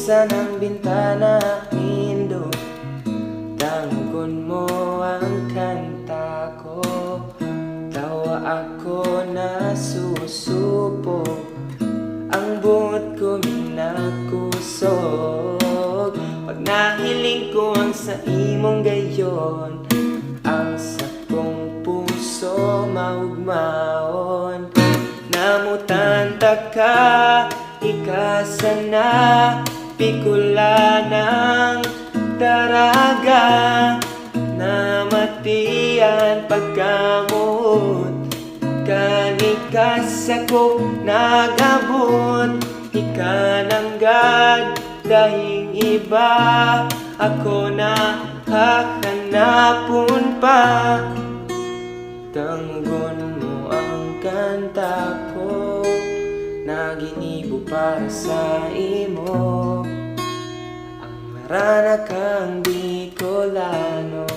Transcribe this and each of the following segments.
Buksan ang bintana, nindo, tanggon mo ang kanta ko. Tawa ako na susupo, ang buot ko minakusog. Pag nahiling ko ang sa imong gayon, ang sakong puso maugmaon. Namutanta ka, ikasana, pikula ng daraga. Namatian pagkamot, kanikas ako nagabot. Ikananggad dahing iba, ako na hahanapon pa. Tanggon mo ang kanta ko, naginibo para sa imo. Ang marana kang Bicolano.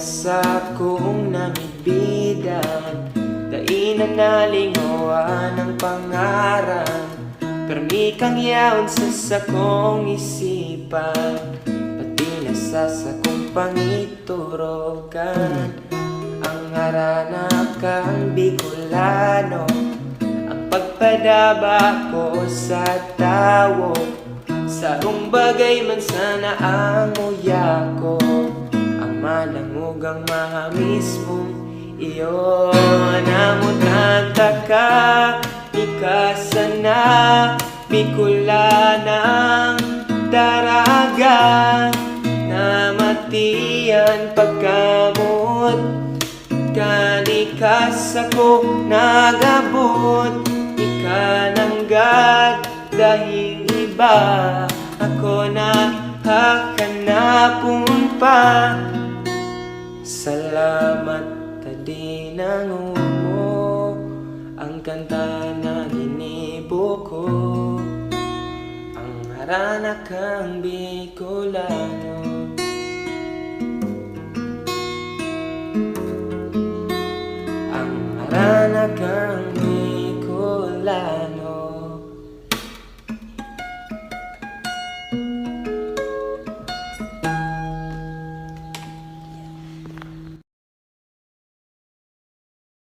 Sa kong namibigan, dainan na lingawan ng pangarap. Permi kang yaon sa sakong isipan, pati na sa sakong pangiturokan. Ang harana kang Bicolano, ang pagpadaba ko sa tawo. Sa bagay man sana ang uya ko, manangugang mahamis mong iyo. Namutanta ka, ikasana, pikula ng daraga. Namatian pagkamot, kanikas ako nagabot. Ikananggad dahing iba, ako na hahanapon pa. Salamat tadi nangumo, ang kanta na ginibo ko. Ang harana kang Bicolano, ang harana kang Bicolano.